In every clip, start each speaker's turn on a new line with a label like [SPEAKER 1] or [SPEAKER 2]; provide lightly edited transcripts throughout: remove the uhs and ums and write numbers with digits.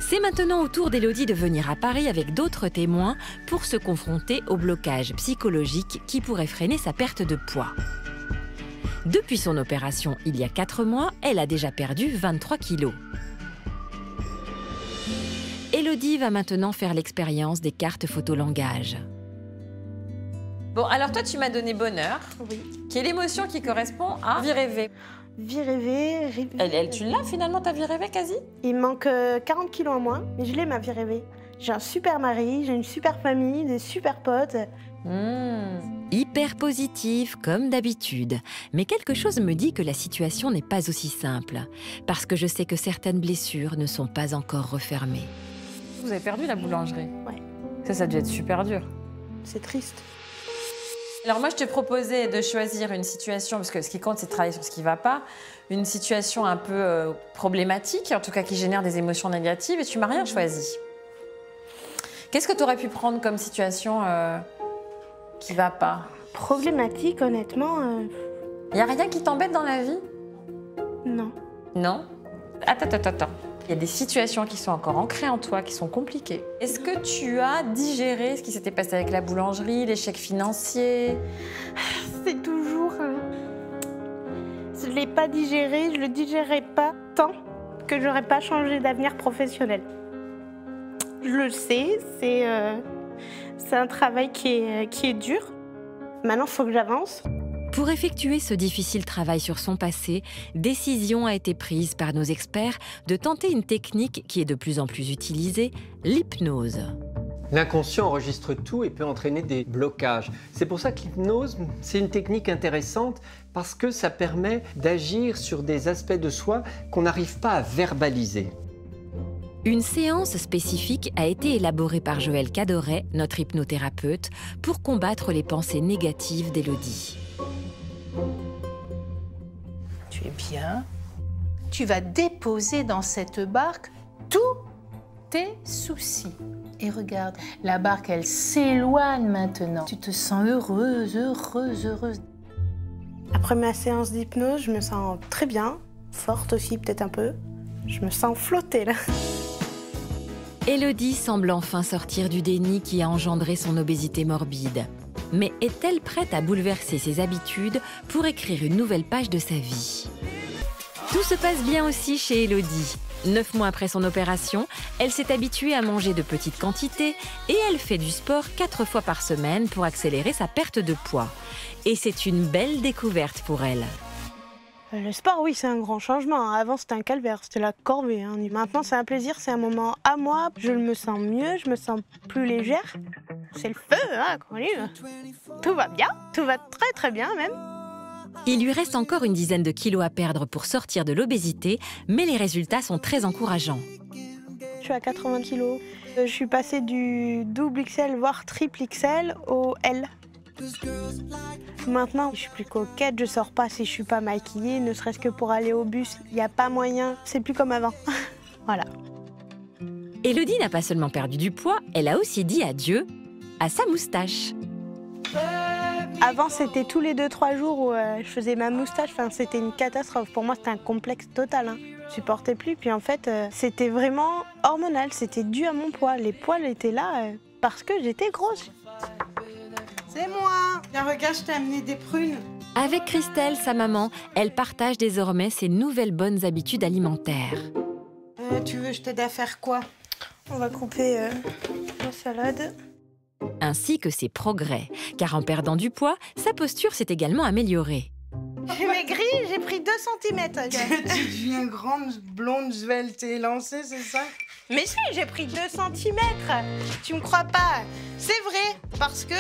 [SPEAKER 1] C'est maintenant au tour d'Élodie de venir à Paris avec d'autres témoins pour se confronter au blocage psychologique qui pourrait freiner sa perte de poids. Depuis son opération il y a 4 mois, elle a déjà perdu 23 kilos. Élodie va maintenant faire l'expérience des cartes photolangage. Bon, alors toi, tu m'as donné bonheur,
[SPEAKER 2] Oui.
[SPEAKER 1] qui est l'émotion qui correspond à vie rêvée.
[SPEAKER 2] Vie rêvée.
[SPEAKER 1] Tu l'as finalement, ta vie rêvée, quasi?
[SPEAKER 2] Il me manque 40 kilos en moins, mais je l'ai, ma vie rêvée. J'ai un super mari, j'ai une super famille, des super potes.
[SPEAKER 1] Hyper positive, comme d'habitude. Mais quelque chose me dit que la situation n'est pas aussi simple. Parce que je sais que certaines blessures ne sont pas encore refermées. Vous avez perdu la boulangerie?
[SPEAKER 2] Ouais.
[SPEAKER 1] Ça a dû être super dur.
[SPEAKER 2] C'est triste.
[SPEAKER 1] Alors moi, je te proposais de choisir une situation, parce que ce qui compte, c'est de travailler sur ce qui ne va pas, une situation un peu problématique, en tout cas qui génère des émotions négatives, et tu m'as rien choisi. Qu'est-ce que tu aurais pu prendre comme situation qui ne va pas?
[SPEAKER 2] Problématique, honnêtement.
[SPEAKER 1] Il n'y a rien qui t'embête dans la vie?
[SPEAKER 2] Non.
[SPEAKER 1] Non? Attends. Il y a des situations qui sont encore ancrées en toi, qui sont compliquées. Est-ce que tu as digéré ce qui s'était passé avec la boulangerie, l'échec financier?
[SPEAKER 2] C'est toujours... Je ne l'ai pas digéré, je le digérerai pas tant que j'aurais pas changé d'avenir professionnel. Je le sais, c'est un travail qui est dur. Maintenant, il faut que j'avance.
[SPEAKER 1] Pour effectuer ce difficile travail sur son passé, décision a été prise par nos experts de tenter une technique qui est de plus en plus utilisée, l'hypnose.
[SPEAKER 3] L'inconscient enregistre tout et peut entraîner des blocages. C'est pour ça que l'hypnose, c'est une technique intéressante parce que ça permet d'agir sur des aspects de soi qu'on n'arrive pas à verbaliser.
[SPEAKER 1] Une séance spécifique a été élaborée par Joël Cadoret, notre hypnothérapeute, pour combattre les pensées négatives d'Élodie.
[SPEAKER 4] Tu es bien. Tu vas déposer dans cette barque tous tes soucis. Et regarde, la barque, elle s'éloigne maintenant. Tu te sens heureuse.
[SPEAKER 2] Après ma séance d'hypnose, je me sens très bien, forte aussi peut-être un peu. Je me sens flotter là.
[SPEAKER 1] Élodie semble enfin sortir du déni qui a engendré son obésité morbide. Mais est-elle prête à bouleverser ses habitudes pour écrire une nouvelle page de sa vie? Tout se passe bien aussi chez Élodie. 9 mois après son opération, elle s'est habituée à manger de petites quantités et elle fait du sport 4 fois par semaine pour accélérer sa perte de poids. Et c'est une belle découverte pour elle.
[SPEAKER 2] Le sport, oui, c'est un grand changement. Avant, c'était un calvaire, c'était la corvée. Maintenant, c'est un plaisir, c'est un moment à moi. Je me sens mieux, je me sens plus légère. C'est le feu, hein, quand on dit. Tout va bien, tout va très très bien même.
[SPEAKER 1] Il lui reste encore une dizaine de kilos à perdre pour sortir de l'obésité, mais les résultats sont très encourageants.
[SPEAKER 2] Je suis à 80 kilos. Je suis passée du double XL, voire triple XL au L. Maintenant, je suis plus coquette, je sors pas si je suis pas maquillée, ne serait-ce que pour aller au bus, il n'y a pas moyen, c'est plus comme avant. Voilà.
[SPEAKER 1] Élodie n'a pas seulement perdu du poids, elle a aussi dit adieu à sa moustache.
[SPEAKER 2] Avant, c'était tous les 2-3 jours où je faisais ma moustache, enfin, c'était une catastrophe. Pour moi, c'était un complexe total. Je supportais plus, puis en fait, c'était vraiment hormonal, c'était dû à mon poids. Les poils étaient là parce que j'étais grosse.
[SPEAKER 5] C'est moi. Viens, regarde, je t'ai amené des prunes.
[SPEAKER 1] Avec Christelle, sa maman, elle partage désormais ses nouvelles bonnes habitudes alimentaires.
[SPEAKER 5] Tu veux, je t'aide à faire quoi?
[SPEAKER 2] On va couper la salade.
[SPEAKER 1] Ainsi que ses progrès, car en perdant du poids, sa posture s'est également améliorée.
[SPEAKER 2] J'ai maigri, j'ai pris 2 cm.
[SPEAKER 5] Tu deviens grande, blonde, svelte et élancée, c'est ça?
[SPEAKER 2] Mais si, j'ai pris 2 cm. Tu me crois pas? C'est vrai, parce que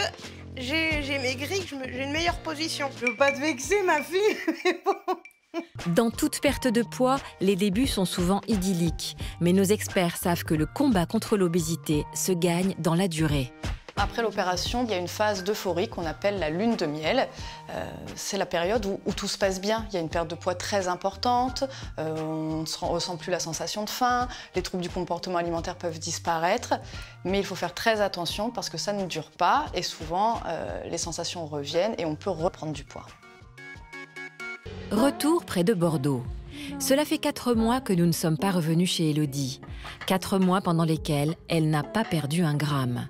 [SPEAKER 2] j'ai maigri, j'ai une meilleure position.
[SPEAKER 5] Je veux pas te vexer, ma fille, mais bon.
[SPEAKER 1] Dans toute perte de poids, les débuts sont souvent idylliques. Mais nos experts savent que le combat contre l'obésité se gagne dans la durée.
[SPEAKER 6] Après l'opération, il y a une phase d'euphorie qu'on appelle la lune de miel. C'est la période où tout se passe bien. Il y a une perte de poids très importante, on ne ressent plus la sensation de faim, les troubles du comportement alimentaire peuvent disparaître. Mais il faut faire très attention parce que ça ne dure pas et souvent les sensations reviennent et on peut reprendre du poids.
[SPEAKER 1] Retour près de Bordeaux. Cela fait 4 mois que nous ne sommes pas revenus chez Élodie. 4 mois pendant lesquels elle n'a pas perdu un gramme.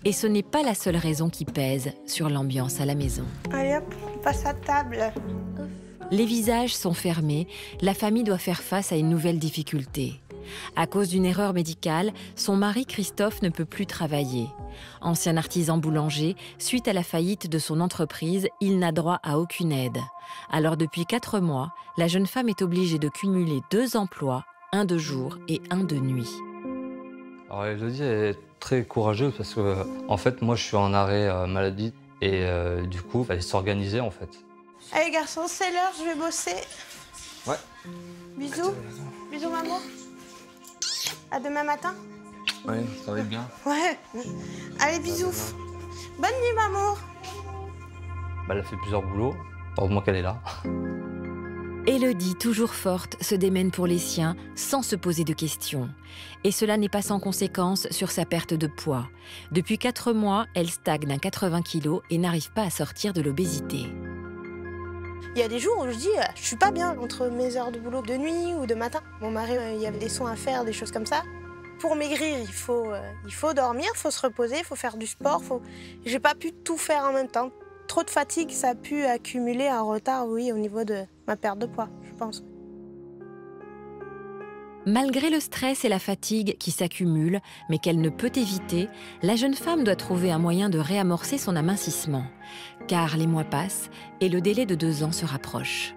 [SPEAKER 1] Et ce n'est pas la seule raison qui pèse sur l'ambiance à la maison.
[SPEAKER 2] Allez hop, on passe à table.
[SPEAKER 1] Les visages sont fermés, la famille doit faire face à une nouvelle difficulté. À cause d'une erreur médicale, son mari Christophe ne peut plus travailler. Ancien artisan boulanger, suite à la faillite de son entreprise, il n'a droit à aucune aide. Alors depuis 4 mois, la jeune femme est obligée de cumuler 2 emplois, un de jour et un de nuit.
[SPEAKER 7] Alors Élodie est très courageuse parce que en fait moi je suis en arrêt maladie et du coup il fallait s'organiser en fait.
[SPEAKER 2] Allez garçons, c'est l'heure, je vais bosser.
[SPEAKER 3] Ouais.
[SPEAKER 2] Bisous. Bisous maman. À demain matin.
[SPEAKER 7] Oui, ça va être bien.
[SPEAKER 2] Ouais. Allez bisous. Bonne nuit maman.
[SPEAKER 7] Elle a fait plusieurs boulots, heureusement qu'elle est là.
[SPEAKER 1] Élodie, toujours forte, se démène pour les siens sans se poser de questions. Et cela n'est pas sans conséquence sur sa perte de poids. Depuis 4 mois, elle stagne à 80 kg et n'arrive pas à sortir de l'obésité.
[SPEAKER 2] Il y a des jours où je dis, je suis pas bien entre mes heures de boulot de nuit ou de matin. Mon mari, il y avait des soins à faire, des choses comme ça. Pour maigrir, il faut dormir, il faut se reposer, il faut faire du sport. J'ai pas pu tout faire en même temps. Trop de fatigue, ça a pu accumuler un retard, oui, au niveau de ma perte de poids, je pense.
[SPEAKER 1] Malgré le stress et la fatigue qui s'accumulent, mais qu'elle ne peut éviter, la jeune femme doit trouver un moyen de réamorcer son amincissement. Car les mois passent et le délai de 2 ans se rapproche.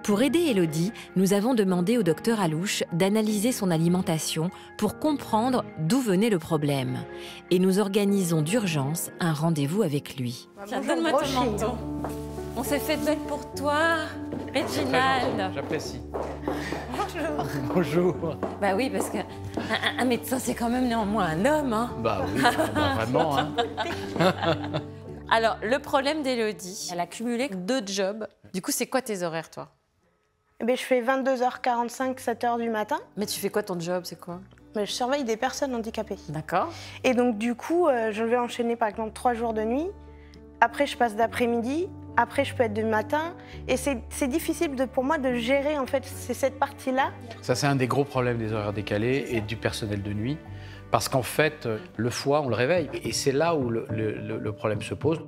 [SPEAKER 1] Pour aider Élodie, nous avons demandé au docteur Alouche d'analyser son alimentation pour comprendre d'où venait le problème. Et nous organisons d'urgence un rendez-vous avec lui.
[SPEAKER 8] Tiens, donne-moi ton manteau. On s'est fait de l'aide pour toi, Réginald.
[SPEAKER 3] J'apprécie. Bonjour.
[SPEAKER 8] Bah oui, parce qu'un médecin, c'est quand même néanmoins un homme. Hein.
[SPEAKER 3] Bah oui, vraiment. Hein.
[SPEAKER 8] Alors, le problème d'Élodie, elle a cumulé 2 jobs. Du coup, c'est quoi tes horaires, toi?
[SPEAKER 2] Eh bien, je fais 22h45, 7h du matin.
[SPEAKER 8] Mais tu fais quoi ton job, c'est quoi?
[SPEAKER 2] Mais je surveille des personnes handicapées.
[SPEAKER 8] D'accord.
[SPEAKER 2] Et donc, du coup, je vais enchaîner par exemple 3 jours de nuit. Après, je passe d'après-midi. Après, je peux être du matin. Et c'est difficile pour moi de gérer, en fait, c'est cette partie-là.
[SPEAKER 9] Ça, c'est un des gros problèmes des horaires décalés et du personnel de nuit. Parce qu'en fait, le foie, on le réveille. Et c'est là où le problème se pose.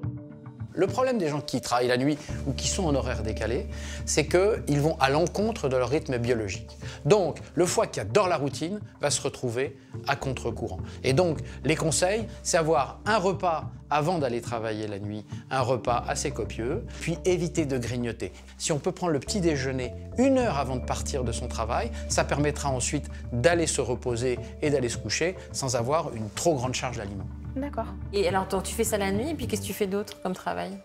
[SPEAKER 10] Le problème des gens qui travaillent la nuit ou qui sont en horaire décalé, c'est qu'ils vont à l'encontre de leur rythme biologique. Donc, le foie qui adore la routine va se retrouver à contre-courant. Et donc, les conseils, c'est avoir un repas avant d'aller travailler la nuit, un repas assez copieux, puis éviter de grignoter. Si on peut prendre le petit déjeuner 1 heure avant de partir de son travail, ça permettra ensuite d'aller se reposer et d'aller se coucher sans avoir une trop grande charge d'aliments.
[SPEAKER 2] D'accord.
[SPEAKER 8] Et alors, tu fais ça la nuit, et puis qu'est-ce que tu fais d'autre comme travail?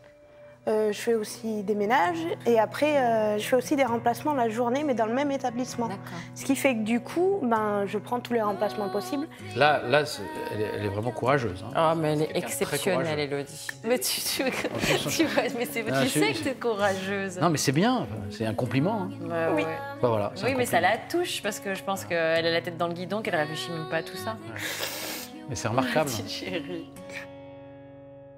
[SPEAKER 2] Je fais aussi des ménages et après, je fais aussi des remplacements la journée, mais dans le même établissement. Ce qui fait que du coup, je prends tous les remplacements possibles.
[SPEAKER 9] Là elle est vraiment courageuse. Hein.
[SPEAKER 8] Oh, mais elle est exceptionnelle, Élodie. Mais tu sais que tu es courageuse.
[SPEAKER 9] Non, mais c'est bien, c'est un compliment. Hein.
[SPEAKER 2] Oui.
[SPEAKER 9] Bah, voilà,
[SPEAKER 8] oui, mais ça la touche, parce que je pense qu'elle a la tête dans le guidon, qu'elle réfléchit même pas à tout ça.
[SPEAKER 9] Ouais. Mais c'est remarquable.
[SPEAKER 8] Petite chérie.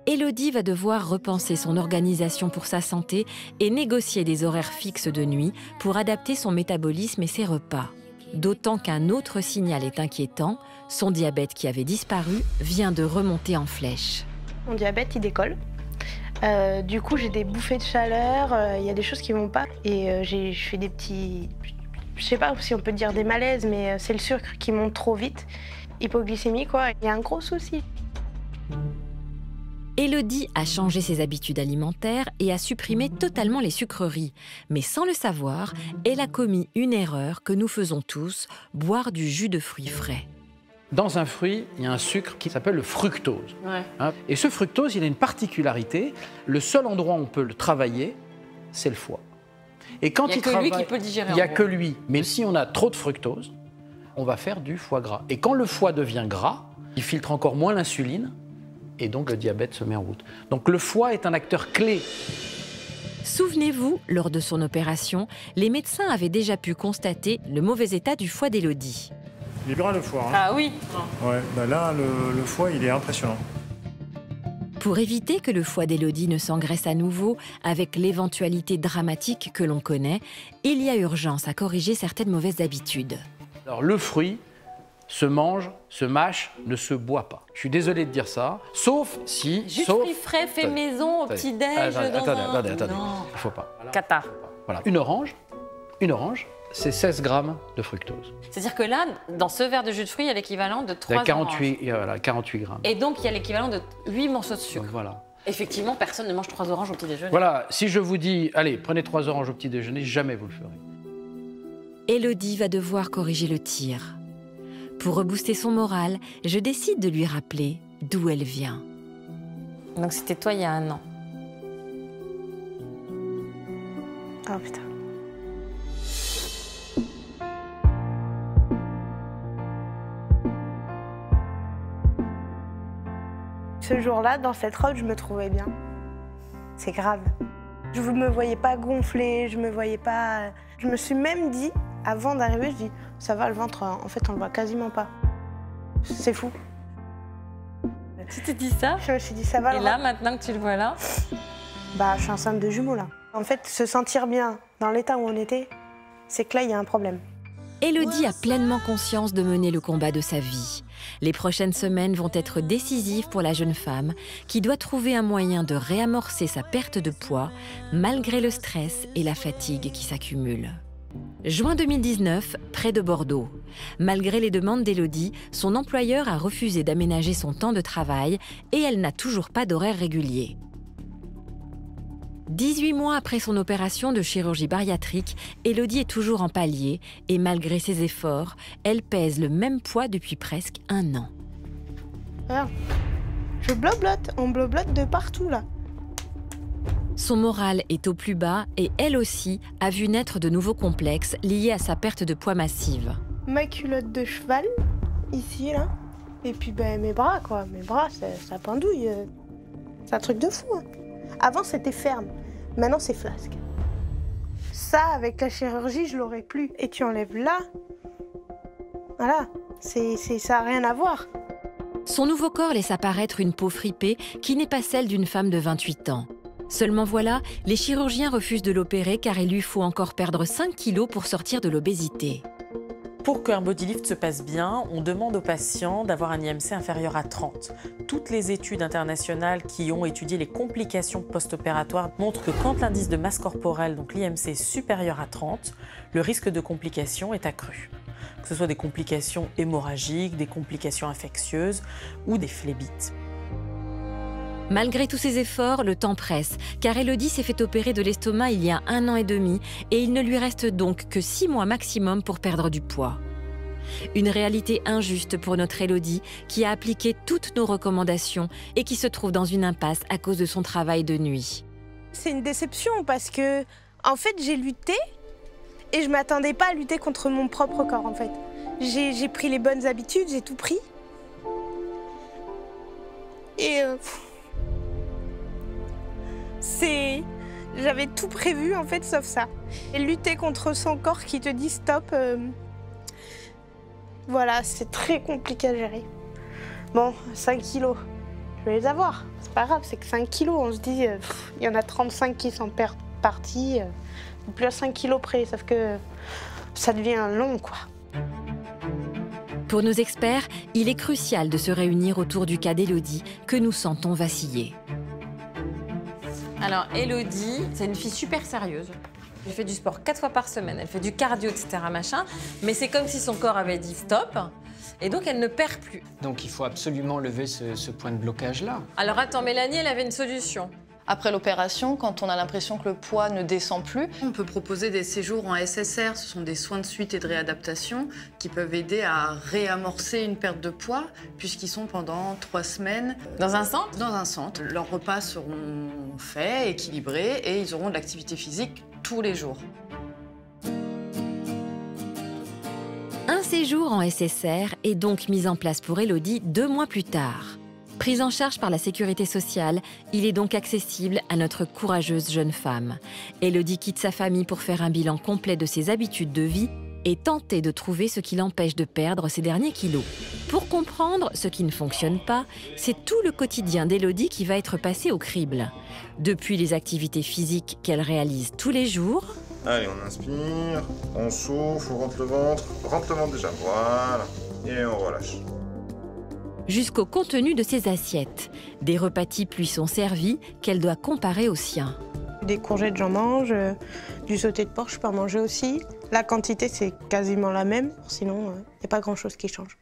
[SPEAKER 1] Élodie va devoir repenser son organisation pour sa santé et négocier des horaires fixes de nuit pour adapter son métabolisme et ses repas. D'autant qu'un autre signal est inquiétant, son diabète qui avait disparu vient de remonter en flèche.
[SPEAKER 2] Mon diabète, il décolle. Du coup, j'ai des bouffées de chaleur, il y a des choses qui vont pas. Et je fais des petits... Je sais pas si on peut dire des malaises, mais c'est le sucre qui monte trop vite. Hypoglycémie, quoi. Il y a un gros souci.
[SPEAKER 1] Élodie a changé ses habitudes alimentaires et a supprimé totalement les sucreries. Mais sans le savoir, elle a commis une erreur que nous faisons tous, boire du jus de fruits frais.
[SPEAKER 9] Dans un fruit, il y a un sucre qui s'appelle le fructose.
[SPEAKER 8] Ouais.
[SPEAKER 9] Hein, et ce fructose, il a une particularité. Le seul endroit où on peut le travailler, c'est le foie. Et quand
[SPEAKER 8] il n'y a que lui qui peut le digérer.
[SPEAKER 9] Il n'y a que lui. Mais si on a trop de fructose, on va faire du foie gras. Et quand le foie devient gras, il filtre encore moins l'insuline. Et donc le diabète se met en route. Donc le foie est un acteur clé.
[SPEAKER 1] Souvenez-vous, lors de son opération, les médecins avaient déjà pu constater le mauvais état du foie d'Élodie.
[SPEAKER 11] Il est gras le foie. Hein.
[SPEAKER 8] Ah oui.
[SPEAKER 11] Ouais, bah là, le foie, il est impressionnant.
[SPEAKER 1] Pour éviter que le foie d'Élodie ne s'engraisse à nouveau avec l'éventualité dramatique que l'on connaît, il y a urgence à corriger certaines mauvaises habitudes.
[SPEAKER 9] Alors le fruit se mange, se mâche, ne se boit pas. Je suis désolé de dire ça, sauf si...
[SPEAKER 8] Jus de fruits frais fait maison au petit-déj.
[SPEAKER 9] Attendez, il ne faut pas.
[SPEAKER 8] Cata.
[SPEAKER 9] Voilà, une orange, c'est 16 grammes de fructose.
[SPEAKER 8] C'est-à-dire que là, dans ce verre de jus de fruits, il y a l'équivalent de 3
[SPEAKER 9] 48, voilà, 48 grammes.
[SPEAKER 8] Et donc, il y a l'équivalent de 8 morceaux de sucre.
[SPEAKER 9] Donc, voilà.
[SPEAKER 8] Effectivement, personne ne mange 3 oranges au petit déjeuner.
[SPEAKER 9] Voilà, si je vous dis, allez, prenez 3 oranges au petit déjeuner, jamais vous le ferez.
[SPEAKER 1] Élodie va devoir corriger le tir. Pour rebooster son moral, je décide de lui rappeler d'où elle vient.
[SPEAKER 8] Donc c'était toi il y a 1 an.
[SPEAKER 2] Oh putain. Ce jour-là, dans cette robe, je me trouvais bien. C'est grave. Je ne me voyais pas gonfler, je me voyais pas... Je me suis même dit, avant d'arriver, je dis, ça va le ventre, en fait on le voit quasiment pas. C'est fou.
[SPEAKER 8] Tu t'es dit ça?
[SPEAKER 2] Je me suis dit, ça va le ventre.
[SPEAKER 8] Et là, maintenant que tu le vois là?
[SPEAKER 2] Bah, je suis enceinte de jumeaux là. En fait, se sentir bien dans l'état où on était, c'est que là, il y a un problème.
[SPEAKER 1] Élodie a pleinement conscience de mener le combat de sa vie. Les prochaines semaines vont être décisives pour la jeune femme qui doit trouver un moyen de réamorcer sa perte de poids malgré le stress et la fatigue qui s'accumulent. Juin 2019, près de Bordeaux. Malgré les demandes d'Élodie, son employeur a refusé d'aménager son temps de travail et elle n'a toujours pas d'horaire régulier. 18 mois après son opération de chirurgie bariatrique, Élodie est toujours en palier et malgré ses efforts, elle pèse le même poids depuis presque 1 an.
[SPEAKER 2] Regarde, je bloblote, on bloblote de partout là.
[SPEAKER 1] Son moral est au plus bas et elle aussi a vu naître de nouveaux complexes liés à sa perte de poids massive.
[SPEAKER 2] Ma culotte de cheval, ici là, et puis ben, mes bras quoi, mes bras ça pendouille. C'est un truc de fou. Hein. Avant, c'était ferme. Maintenant, c'est flasque. Ça, avec la chirurgie, je l'aurais plus. Et tu enlèves là. Voilà. Ça n'a rien à voir.
[SPEAKER 1] Son nouveau corps laisse apparaître une peau fripée qui n'est pas celle d'une femme de 28 ans. Seulement voilà, les chirurgiens refusent de l'opérer car il lui faut encore perdre 5 kilos pour sortir de l'obésité.
[SPEAKER 11] Pour qu'un bodylift se passe bien, on demande aux patients d'avoir un IMC inférieur à 30. Toutes les études internationales qui ont étudié les complications post-opératoires montrent que quand l'indice de masse corporelle, donc l'IMC, est supérieur à 30, le risque de complications est accru. Que ce soit des complications hémorragiques, des complications infectieuses ou des phlébites.
[SPEAKER 1] Malgré tous ses efforts, le temps presse, car Élodie s'est fait opérer de l'estomac il y a 1 an et demi et il ne lui reste donc que 6 mois maximum pour perdre du poids. Une réalité injuste pour notre Élodie qui a appliqué toutes nos recommandations et qui se trouve dans une impasse à cause de son travail de nuit.
[SPEAKER 2] C'est une déception parce que, en fait, j'ai lutté et je m'attendais pas à lutter contre mon propre corps, en fait. J'ai pris les bonnes habitudes, j'ai tout pris. Et... J'avais tout prévu en fait sauf ça. Et lutter contre son corps qui te dit stop, voilà, c'est très compliqué à gérer. Bon, 5 kilos, je vais les avoir. C'est pas grave, c'est que 5 kilos, on se dit, il y en a 35 qui sont partis, plus à 5 kilos près, sauf que ça devient long quoi.
[SPEAKER 1] Pour nos experts, il est crucial de se réunir autour du cas d'Élodie que nous sentons vaciller.
[SPEAKER 8] Alors, Élodie, c'est une fille super sérieuse. Elle fait du sport 4 fois par semaine, elle fait du cardio, etc. machin. Mais c'est comme si son corps avait dit stop. Et donc, elle ne perd plus.
[SPEAKER 3] Donc, il faut absolument lever ce point de blocage-là.
[SPEAKER 8] Alors, attends, Mélanie, elle avait une solution.
[SPEAKER 6] Après l'opération, quand on a l'impression que le poids ne descend plus, on peut proposer des séjours en SSR. Ce sont des soins de suite et de réadaptation qui peuvent aider à réamorcer une perte de poids puisqu'ils sont pendant 3 semaines.
[SPEAKER 8] Dans un centre ?
[SPEAKER 6] Dans un centre. Leurs repas seront faits, équilibrés et ils auront de l'activité physique tous les jours.
[SPEAKER 1] Un séjour en SSR est donc mis en place pour Élodie 2 mois plus tard. Prise en charge par la sécurité sociale, il est donc accessible à notre courageuse jeune femme. Élodie quitte sa famille pour faire un bilan complet de ses habitudes de vie et tenter de trouver ce qui l'empêche de perdre ses derniers kilos. Pour comprendre ce qui ne fonctionne pas, c'est tout le quotidien d'Élodie qui va être passé au crible. Depuis les activités physiques qu'elle réalise tous les jours.
[SPEAKER 12] Allez, on inspire, on souffle, on rentre le ventre déjà, voilà, et on relâche.
[SPEAKER 1] Jusqu'au contenu de ses assiettes. Des repas types lui sont servis qu'elle doit comparer aux siens.
[SPEAKER 2] Des courgettes, j'en mange, du sauté de porc, je peux en manger aussi. La quantité, c'est quasiment la même, sinon, il n'y a pas grand-chose qui change.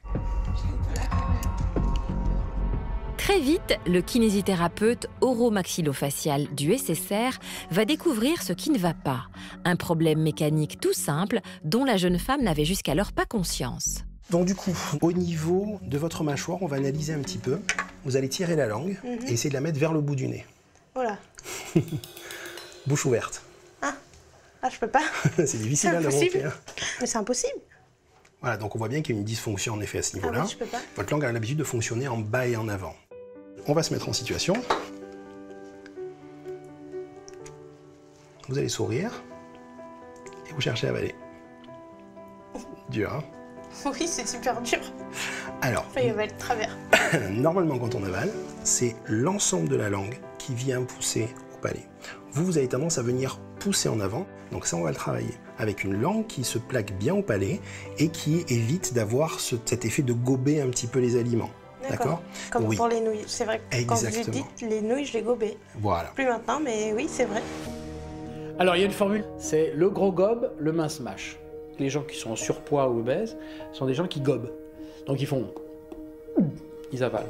[SPEAKER 1] Très vite, le kinésithérapeute oro-maxillofacial du SSR va découvrir ce qui ne va pas. Un problème mécanique tout simple dont la jeune femme n'avait jusqu'alors pas conscience.
[SPEAKER 13] Donc du coup, au niveau de votre mâchoire, on va analyser un petit peu. Vous allez tirer la langue et essayer de la mettre vers le bout du nez.
[SPEAKER 2] Voilà.
[SPEAKER 13] Bouche ouverte.
[SPEAKER 2] Ah, je peux pas.
[SPEAKER 13] C'est difficile à monter. Hein.
[SPEAKER 2] Mais c'est impossible.
[SPEAKER 13] Voilà, donc on voit bien qu'il y a une dysfonction en effet à ce niveau-là.
[SPEAKER 2] Ah oui, je peux pas.
[SPEAKER 13] Votre langue a l'habitude de fonctionner en bas et en avant. On va se mettre en situation. Vous allez sourire et vous cherchez à avaler. Dur, hein?
[SPEAKER 2] Oui, c'est super dur.
[SPEAKER 13] Alors,
[SPEAKER 2] il va le travers.
[SPEAKER 13] Normalement, quand on avale, c'est l'ensemble de la langue qui vient pousser au palais. Vous avez tendance à venir pousser en avant, donc ça, on va le travailler. Avec une langue qui se plaque bien au palais et qui évite d'avoir cet effet de gober un petit peu les aliments. D'accord.
[SPEAKER 2] Comme
[SPEAKER 13] oui.
[SPEAKER 2] pour les nouilles. C'est vrai que quand vous dites les nouilles, je les gobais.
[SPEAKER 13] Voilà.
[SPEAKER 2] Plus maintenant, mais oui, c'est vrai.
[SPEAKER 9] Alors, il y a une formule, c'est le gros gobe, le mince mâche. Les gens qui sont en surpoids ou obèses sont des gens qui gobent. Donc, ils font... Ils avalent.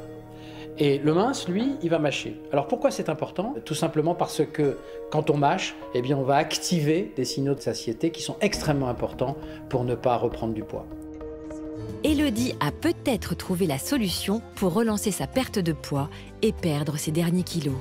[SPEAKER 9] Et le mince, lui, il va mâcher. Alors, pourquoi c'est important? Tout simplement parce que quand on mâche, eh bien, on va activer des signaux de satiété qui sont extrêmement importants pour ne pas reprendre du poids.
[SPEAKER 1] Élodie a peut-être trouvé la solution pour relancer sa perte de poids et perdre ses derniers kilos.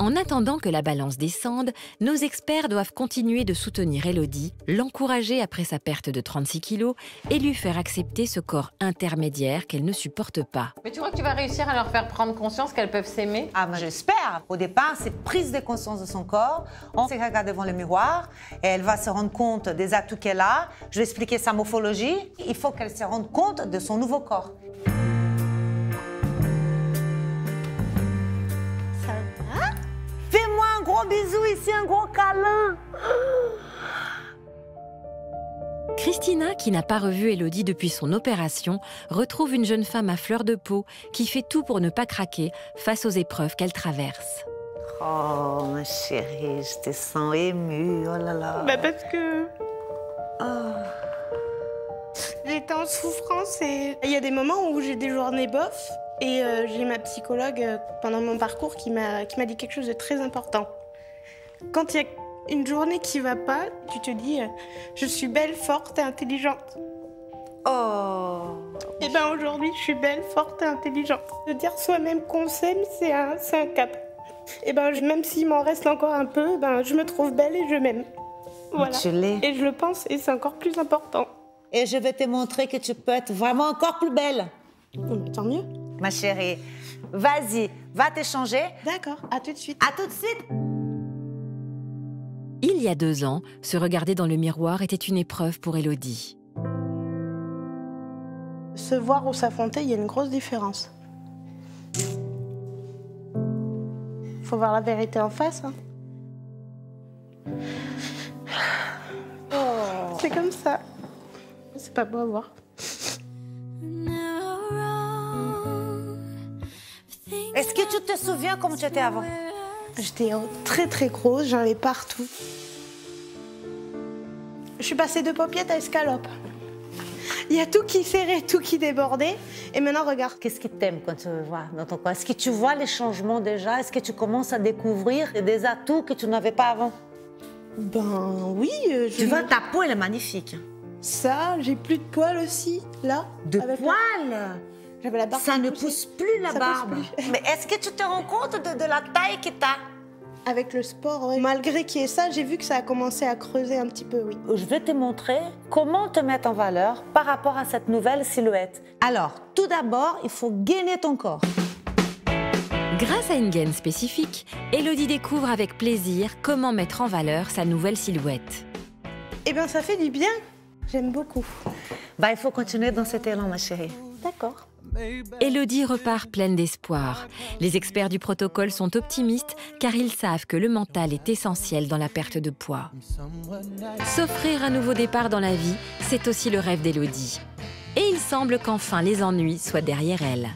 [SPEAKER 1] En attendant que la balance descende, nos experts doivent continuer de soutenir Élodie, l'encourager après sa perte de 36 kilos et lui faire accepter ce corps intermédiaire qu'elle ne supporte pas.
[SPEAKER 8] Mais tu crois que tu vas réussir à leur faire prendre conscience qu'elles peuvent s'aimer?
[SPEAKER 14] Ah, j'espère. Au départ, c'est prise de conscience de son corps. On se regarde devant le miroir et elle va se rendre compte des atouts qu'elle a. Je vais expliquer sa morphologie. Il faut qu'elle se rende compte de son nouveau corps. Fais-moi un gros bisou ici, un gros câlin.
[SPEAKER 1] Christina, qui n'a pas revu Élodie depuis son opération, retrouve une jeune femme à fleur de peau qui fait tout pour ne pas craquer face aux épreuves qu'elle traverse.
[SPEAKER 14] Oh, ma chérie, je te sens émue, oh là là.
[SPEAKER 2] Bah parce que... J'étais en souffrance et il y a des moments où j'ai des journées bof. Et j'ai ma psychologue pendant mon parcours qui m'a dit quelque chose de très important. Quand il y a une journée qui va pas, tu te dis je suis belle, forte et intelligente.
[SPEAKER 14] Oh.
[SPEAKER 2] Et ben aujourd'hui, je suis belle, forte et intelligente. De dire soi-même qu'on s'aime, c'est un cap. Et ben même s'il m'en reste encore un peu, ben je me trouve belle et je m'aime. Voilà. Et je le pense et c'est encore plus important.
[SPEAKER 14] Et je vais te montrer que tu peux être vraiment encore plus belle.
[SPEAKER 2] Tant mieux.
[SPEAKER 14] Ma chérie, vas-y, va te changer.
[SPEAKER 2] D'accord, à tout de suite.
[SPEAKER 14] À tout de suite.
[SPEAKER 1] Il y a 2 ans, se regarder dans le miroir était une épreuve pour Élodie.
[SPEAKER 2] Se voir ou s'affronter, il y a une grosse différence. Faut voir la vérité en face. Hein. Oh. C'est comme ça. C'est pas beau à voir.
[SPEAKER 14] Est-ce que tu te souviens comment tu étais avant?
[SPEAKER 2] J'étais très très grosse, j'en avais partout. Je suis passée de paupiètes à escalope. Il y a tout qui serrait, tout qui débordait. Et maintenant, regarde.
[SPEAKER 14] Qu'est-ce qui t'aime quand tu vois dans ton corps? Est-ce que tu vois les changements déjà? Est-ce que tu commences à découvrir des atouts que tu n'avais pas avant?
[SPEAKER 2] Ben oui.
[SPEAKER 14] Tu vois, ta peau, elle est magnifique.
[SPEAKER 2] Ça, j'ai plus de poils aussi, là.
[SPEAKER 14] De poils?
[SPEAKER 2] J'avais la barbe.
[SPEAKER 14] Ça ne pousse plus la barbe. Mais est-ce que tu te rends compte de la taille que tu as?
[SPEAKER 2] Avec le sport, oui. Malgré qu'il y ait ça, j'ai vu que ça a commencé à creuser un petit peu, oui.
[SPEAKER 14] Je vais te montrer comment te mettre en valeur par rapport à cette nouvelle silhouette. Alors, tout d'abord, il faut gainer ton corps.
[SPEAKER 1] Grâce à une gaine spécifique, Élodie découvre avec plaisir comment mettre en valeur sa nouvelle silhouette.
[SPEAKER 2] Eh bien, ça fait du bien. J'aime beaucoup.
[SPEAKER 14] Bah, il faut continuer dans cet élan, ma chérie.
[SPEAKER 2] D'accord.
[SPEAKER 1] Élodie repart pleine d'espoir. Les experts du protocole sont optimistes car ils savent que le mental est essentiel dans la perte de poids. S'offrir un nouveau départ dans la vie, c'est aussi le rêve d'Élodie. Et il semble qu'enfin les ennuis soient derrière elle.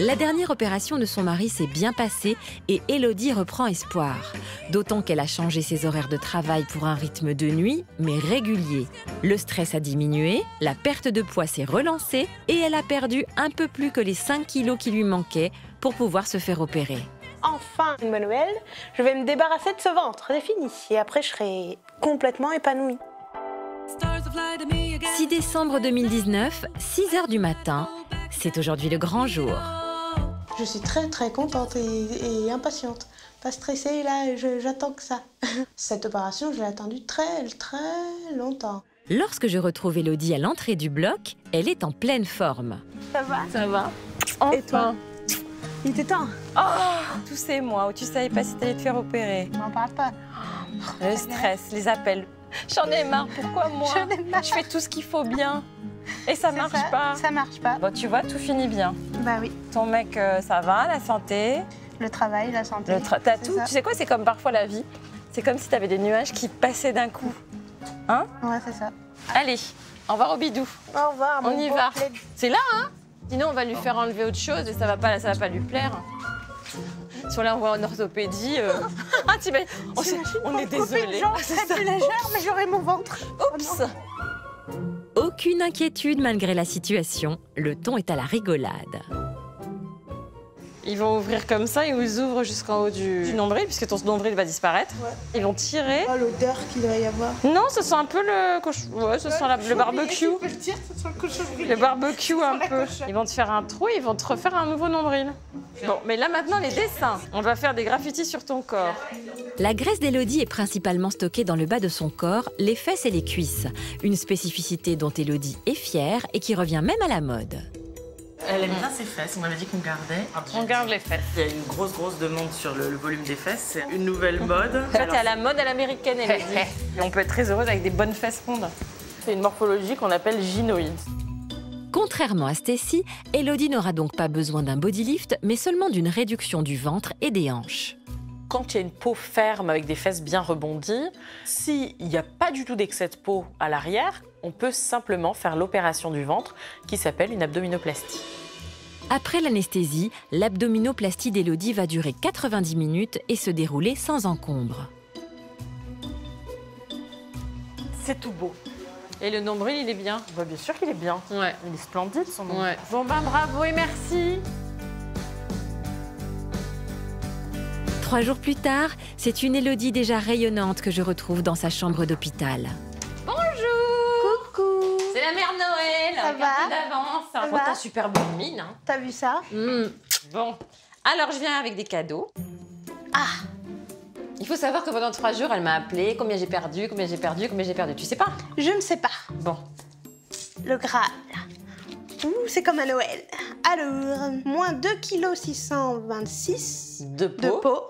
[SPEAKER 1] La dernière opération de son mari s'est bien passée et Élodie reprend espoir. D'autant qu'elle a changé ses horaires de travail pour un rythme de nuit, mais régulier. Le stress a diminué, la perte de poids s'est relancée et elle a perdu un peu plus que les 5 kilos qui lui manquaient pour pouvoir se faire opérer.
[SPEAKER 2] Enfin, une bonne nouvelle, je vais me débarrasser de ce ventre, c'est fini. Et après, je serai complètement épanouie.
[SPEAKER 1] 6 décembre 2019, 6 h du matin, c'est aujourd'hui le grand jour.
[SPEAKER 2] Je suis très contente et impatiente. Pas stressée, là, j'attends que ça. Cette opération, je l'ai attendue très longtemps.
[SPEAKER 1] Lorsque je retrouve Élodie à l'entrée du bloc, elle est en pleine forme.
[SPEAKER 2] Ça va?
[SPEAKER 8] Ça va. Enfin.
[SPEAKER 2] Et toi? Il était temps.
[SPEAKER 8] Oh, tous ces mois où tu savais pas si t'allais te faire opérer.
[SPEAKER 2] M'en parle pas.
[SPEAKER 8] Le stress, les appels. J'en ai marre, pourquoi moi? Je fais tout ce qu'il faut bien. Et ça marche pas.
[SPEAKER 2] Ça marche pas.
[SPEAKER 8] Bon, tu vois, tout finit bien.
[SPEAKER 2] Bah oui.
[SPEAKER 8] Ton mec, ça va, la santé?
[SPEAKER 2] Le travail, la santé.
[SPEAKER 8] T'as tout. Tu sais quoi, c'est comme parfois la vie. C'est comme si t'avais des nuages qui passaient d'un coup. Hein?
[SPEAKER 2] Ouais, c'est ça.
[SPEAKER 8] Allez, au revoir au bidou.
[SPEAKER 2] Au revoir,
[SPEAKER 8] on y va. C'est là, hein? Sinon, on va lui faire enlever autre chose et ça va pas lui plaire. Si on l'envoie en orthopédie, on est désolé.
[SPEAKER 2] C'est plus légère, mais j'aurai mon ventre.
[SPEAKER 8] Oups.
[SPEAKER 1] Aucune inquiétude malgré la situation, le ton est à la rigolade.
[SPEAKER 8] Ils vont ouvrir comme ça, ils vous ouvrent jusqu'en haut du nombril, puisque ton nombril va disparaître. Ouais. Ils vont tirer.
[SPEAKER 2] Oh, l'odeur qu'il doit y avoir.
[SPEAKER 8] Non, ce sent un peu le le barbecue.
[SPEAKER 2] Tu peux le dire, ce sent le cochon brûlé.
[SPEAKER 8] Le barbecue un peu. Ils vont te faire un trou, ils vont te refaire un nouveau nombril. Bon, mais là maintenant, les dessins. On va faire des graffitis sur ton corps.
[SPEAKER 1] La graisse d'Élodie est principalement stockée dans le bas de son corps, les fesses et les cuisses. Une spécificité dont Élodie est fière et qui revient même à la mode.
[SPEAKER 11] Elle aime bien ses fesses, on m'avait dit qu'on gardait.
[SPEAKER 8] On garde les fesses.
[SPEAKER 11] Il y a une grosse demande sur le volume des fesses, c'est une nouvelle mode.
[SPEAKER 8] Toi, t'es à la mode à l'américaine, Élodie. On peut être très heureuse avec des bonnes fesses rondes. C'est une morphologie qu'on appelle gynoïde.
[SPEAKER 1] Contrairement à Stacy, Élodie n'aura donc pas besoin d'un bodylift, mais seulement d'une réduction du ventre et des hanches.
[SPEAKER 11] Quand il y a une peau ferme avec des fesses bien rebondies, s'il n'y a pas du tout d'excès de peau à l'arrière, on peut simplement faire l'opération du ventre qui s'appelle une abdominoplastie.
[SPEAKER 1] Après l'anesthésie, l'abdominoplastie d'Élodie va durer 90 minutes et se dérouler sans encombre.
[SPEAKER 11] C'est tout beau.
[SPEAKER 8] Et le nombril, il est bien?
[SPEAKER 11] Bah, bien sûr qu'il est bien.
[SPEAKER 8] Ouais.
[SPEAKER 11] Il est splendide, son nombril.
[SPEAKER 8] Ouais. Bon ben bravo et merci.
[SPEAKER 1] 3 jours plus tard, c'est une Élodie déjà rayonnante que je retrouve dans sa chambre d'hôpital.
[SPEAKER 8] Bonjour.
[SPEAKER 2] Coucou.
[SPEAKER 8] C'est la mère Noël.
[SPEAKER 2] Ça va?
[SPEAKER 8] D'avance.
[SPEAKER 2] Ça
[SPEAKER 8] Oh,
[SPEAKER 2] va?
[SPEAKER 8] t'as super bonne mine. Hein.
[SPEAKER 2] T'as vu ça?
[SPEAKER 8] Bon. Alors, je viens avec des cadeaux.
[SPEAKER 2] Ah.
[SPEAKER 8] Il faut savoir que pendant 3 jours, elle m'a appelé. Combien j'ai perdu? Tu sais pas?
[SPEAKER 2] Je ne sais pas.
[SPEAKER 8] Bon.
[SPEAKER 2] Le Graal. Ouh, c'est comme à Noël. Alors, moins 2,626 kg de peau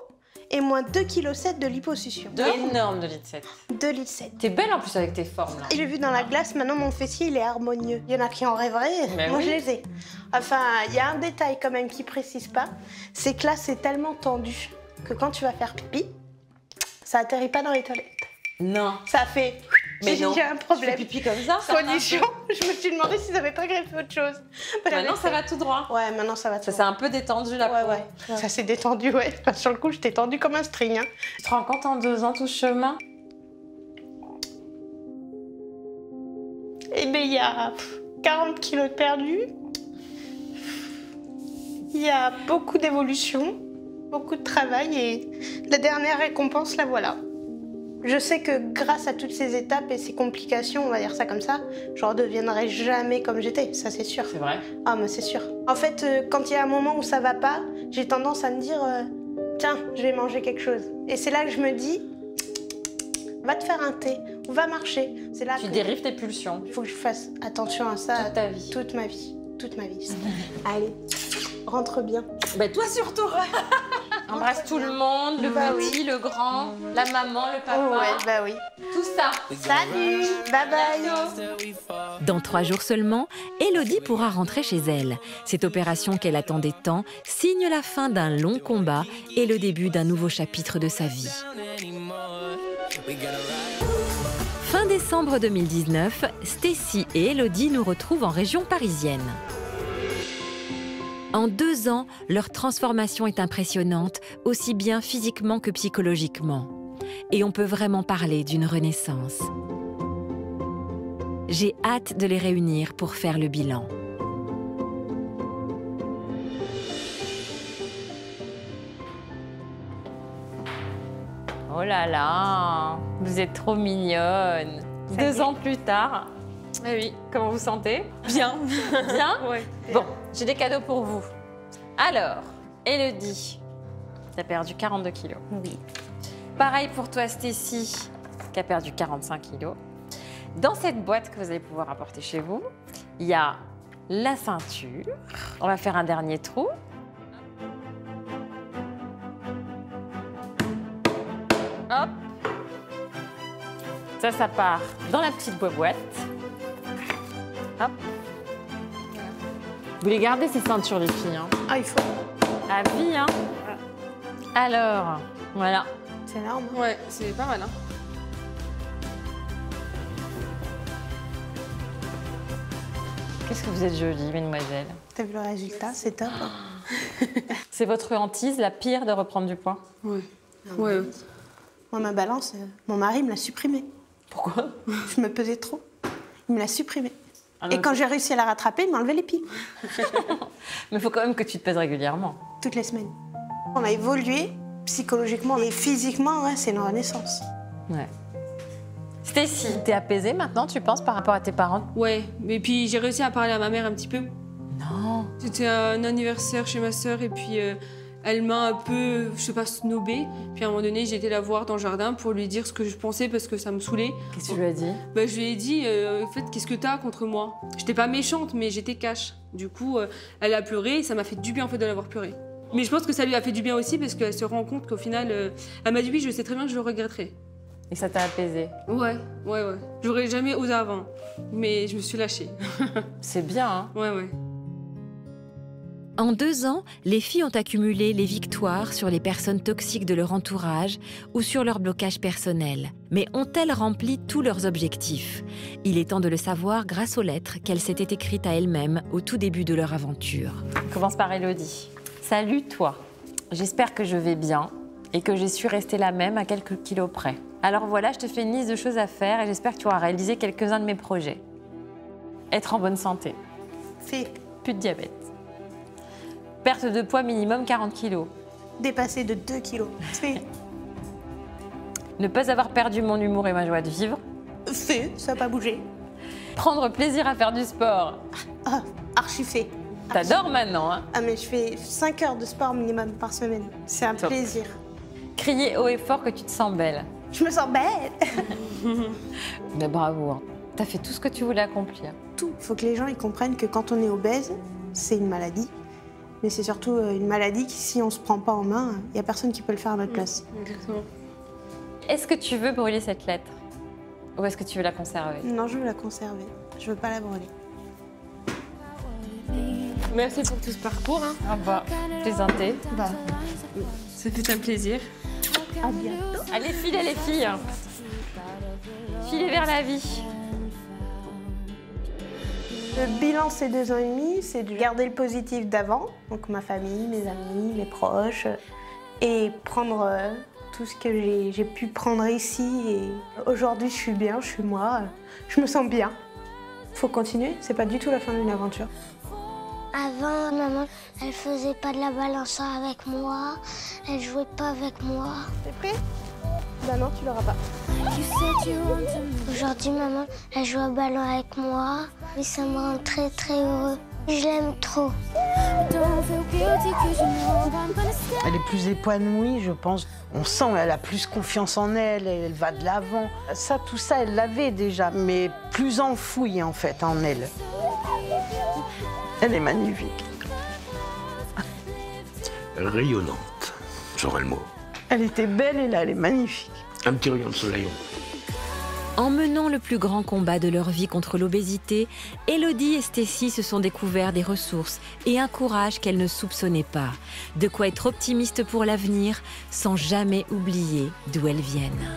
[SPEAKER 2] et moins 2,7 kg de liposuction.
[SPEAKER 8] Énorme de litre 7.
[SPEAKER 2] 2,7 litres.
[SPEAKER 8] T'es belle en plus avec tes formes là.
[SPEAKER 2] Et j'ai vu dans la glace, maintenant mon fessier il est harmonieux. Il y en a qui en rêveraient,
[SPEAKER 8] Mais
[SPEAKER 2] moi
[SPEAKER 8] oui.
[SPEAKER 2] je les ai. Enfin, il y a un détail quand même qui précise pas, c'est que là c'est tellement tendu que quand tu vas faire pipi, ça atterrit pas dans les toilettes.
[SPEAKER 8] Non.
[SPEAKER 2] Ça fait...
[SPEAKER 8] Mais non.
[SPEAKER 2] J'ai un problème.
[SPEAKER 8] Tu fais pipi comme ça?
[SPEAKER 2] Condition. Je me suis demandé s'ils avaient pas greffé autre chose.
[SPEAKER 8] Maintenant ça va tout droit.
[SPEAKER 2] Ouais, maintenant ça va tout
[SPEAKER 8] Ça s'est un peu détendu la peau.
[SPEAKER 2] Ouais. Ça s'est détendu, ouais. Enfin, sur le coup, j'étais tendue comme un string. Hein.
[SPEAKER 8] Tu te rends compte en 2 ans tout ce chemin?
[SPEAKER 2] Eh bien, il y a 40 kilos de perdus. Il y a beaucoup d'évolution, beaucoup de travail et la dernière récompense, la voilà. Je sais que grâce à toutes ces étapes et ces complications, on va dire ça comme ça, je ne redeviendrai jamais comme j'étais, ça c'est sûr.
[SPEAKER 8] C'est vrai?
[SPEAKER 2] Ah, mais c'est sûr. En fait, quand il y a un moment où ça va pas, j'ai tendance à me dire tiens, je vais manger quelque chose. Et c'est là que je me dis va te faire un thé, ou va marcher. C'est là
[SPEAKER 8] Tu
[SPEAKER 2] que
[SPEAKER 8] dérives tes pulsions.
[SPEAKER 2] il faut que je fasse attention à ça
[SPEAKER 8] Toute ta vie.
[SPEAKER 2] toute ma vie. Toute ma vie. Allez, rentre bien.
[SPEAKER 8] Bah toi surtout. Embrasse tout le monde, le petit, le grand, la maman, le papa.
[SPEAKER 2] Oh ouais, bah oui.
[SPEAKER 8] Tout ça.
[SPEAKER 2] Salut, bye bye.
[SPEAKER 1] Dans 3 jours seulement, Élodie pourra rentrer chez elle. Cette opération qu'elle attendait tant signe la fin d'un long combat et le début d'un nouveau chapitre de sa vie. Fin décembre 2019, Stécie et Élodie nous retrouvent en région parisienne. En 2 ans, leur transformation est impressionnante, aussi bien physiquement que psychologiquement. Et on peut vraiment parler d'une renaissance. J'ai hâte de les réunir pour faire le bilan.
[SPEAKER 8] Oh là là, vous êtes trop mignonne. 2 ans plus tard. Eh oui, comment vous sentez?
[SPEAKER 15] Bien.
[SPEAKER 8] Bien?
[SPEAKER 15] Ouais.
[SPEAKER 8] Bon, j'ai des cadeaux pour vous. Alors, Élodie, t'as perdu 42 kilos.
[SPEAKER 2] Oui.
[SPEAKER 8] Pareil pour toi, Stécie, qui a perdu 45 kilos. Dans cette boîte que vous allez pouvoir apporter chez vous, il y a la ceinture. On va faire un dernier trou. Hop. Ça part dans la petite boîte. Hop. Vous les gardez ces ceintures, les filles. Hein.
[SPEAKER 2] Ah, il faut.
[SPEAKER 8] À vie, hein. Alors, voilà.
[SPEAKER 2] C'est énorme.
[SPEAKER 15] Ouais, c'est pas mal, hein.
[SPEAKER 8] Qu'est-ce que vous êtes jolie, mesdemoiselles.
[SPEAKER 2] T'as vu le résultat? C'est top.
[SPEAKER 8] C'est votre hantise, la pire, de reprendre du poids?
[SPEAKER 15] Ouais. Ouais.
[SPEAKER 2] Moi, ma balance, mon mari me l'a supprimée.
[SPEAKER 8] Pourquoi?
[SPEAKER 2] Je me pesais trop. Il me l'a supprimée.
[SPEAKER 8] Ah
[SPEAKER 2] et quand j'ai réussi à la rattraper, il m'a enlevé les pieds.
[SPEAKER 8] Mais il faut quand même que tu te pèses régulièrement.
[SPEAKER 2] Toutes les semaines. On a évolué psychologiquement et physiquement, ouais, c'est une renaissance.
[SPEAKER 8] Ouais. Stécie, t'es apaisée maintenant, tu penses, par rapport à tes parents?
[SPEAKER 15] Ouais, mais puis j'ai réussi à parler à ma mère un petit peu.
[SPEAKER 8] Non.
[SPEAKER 15] C'était un anniversaire chez ma sœur et puis elle m'a un peu, je sais pas, snobée. Puis à un moment donné, j'ai été la voir dans le jardin pour lui dire ce que je pensais parce que ça me saoulait.
[SPEAKER 8] Qu'est-ce que tu lui as dit?
[SPEAKER 15] Bah, je lui ai dit, en fait, qu'est-ce que t'as contre moi? J'étais pas méchante, mais j'étais cash. Du coup, elle a pleuré et ça m'a fait du bien en fait de l'avoir pleuré. Mais je pense que ça lui a fait du bien aussi parce qu'elle se rend compte qu'au final, elle m'a dit oui, je sais très bien que je le regretterai.
[SPEAKER 8] Et ça t'a apaisé?
[SPEAKER 15] Ouais. J'aurais jamais osé avant, mais je me suis lâchée.
[SPEAKER 8] C'est bien, hein?
[SPEAKER 15] Ouais.
[SPEAKER 1] En 2 ans, les filles ont accumulé les victoires sur les personnes toxiques de leur entourage ou sur leur blocage personnel. Mais ont-elles rempli tous leurs objectifs? Il est temps de le savoir grâce aux lettres qu'elles s'étaient écrites à elles-mêmes au tout début de leur aventure.
[SPEAKER 8] On commence par Élodie. Salut toi. J'espère que je vais bien et que j'ai su rester la même à quelques kilos près. Alors voilà, je te fais une liste de choses à faire et j'espère que tu auras réalisé quelques-uns de mes projets. Être en bonne santé.
[SPEAKER 2] Fait.
[SPEAKER 8] Plus de diabète. Perte de poids minimum 40 kilos.
[SPEAKER 2] Dépasser de 2 kilos. Fait.
[SPEAKER 8] Ne pas avoir perdu mon humour et ma joie de vivre.
[SPEAKER 2] Fait, ça n'a pas bougé.
[SPEAKER 8] Prendre plaisir à faire du sport.
[SPEAKER 2] Ah, archi fait.
[SPEAKER 8] T'adores maintenant, hein?
[SPEAKER 2] Ah mais je fais 5 heures de sport minimum par semaine. C'est un plaisir.
[SPEAKER 8] Crier haut et fort que tu te sens belle.
[SPEAKER 2] Je me sens belle.
[SPEAKER 8] Mais bravo, hein. T'as fait tout ce que tu voulais accomplir.
[SPEAKER 2] Tout. Il faut que les gens ils comprennent que quand on est obèse, c'est une maladie. Mais c'est surtout une maladie qui, si on ne se prend pas en main, il n'y a personne qui peut le faire à notre place.
[SPEAKER 15] Exactement.
[SPEAKER 8] Est-ce que tu veux brûler cette lettre? Ou est-ce que tu veux la conserver?
[SPEAKER 2] Non, je veux la conserver. Je veux pas la brûler.
[SPEAKER 15] Merci pour tout ce parcours. Hein.
[SPEAKER 8] Ah bah, plaisanter.
[SPEAKER 2] Bah,
[SPEAKER 15] ça fait un plaisir.
[SPEAKER 2] à bientôt.
[SPEAKER 8] Allez, filez les filles. Filez vers la vie.
[SPEAKER 2] Le bilan ces 2 ans et demi, c'est de garder le positif d'avant, donc ma famille, mes amis, mes proches, et prendre tout ce que j'ai pu prendre ici. Et aujourd'hui, je suis bien, je suis moi, je me sens bien. Faut continuer, c'est pas du tout la fin d'une aventure.
[SPEAKER 16] Avant, maman, elle faisait pas de la balançoire avec moi, elle jouait pas avec moi.
[SPEAKER 2] T'es prêt? Bah non, tu l'auras pas.
[SPEAKER 16] Aujourd'hui, maman, elle joue au ballon avec moi et ça me rend très très heureux. Je l'aime trop.
[SPEAKER 5] Elle est plus épanouie, je pense. On sent qu'elle a plus confiance en elle, elle va de l'avant. Ça, tout ça, elle l'avait déjà, mais plus enfouie en fait en elle. Elle est magnifique.
[SPEAKER 13] Rayonnante.
[SPEAKER 17] saurai le mot.
[SPEAKER 5] Elle était belle et là, elle est magnifique.
[SPEAKER 17] Un petit rayon de soleil.
[SPEAKER 1] En menant le plus grand combat de leur vie contre l'obésité, Élodie et Stécie se sont découvert des ressources et un courage qu'elles ne soupçonnaient pas. De quoi être optimistes pour l'avenir sans jamais oublier d'où elles viennent.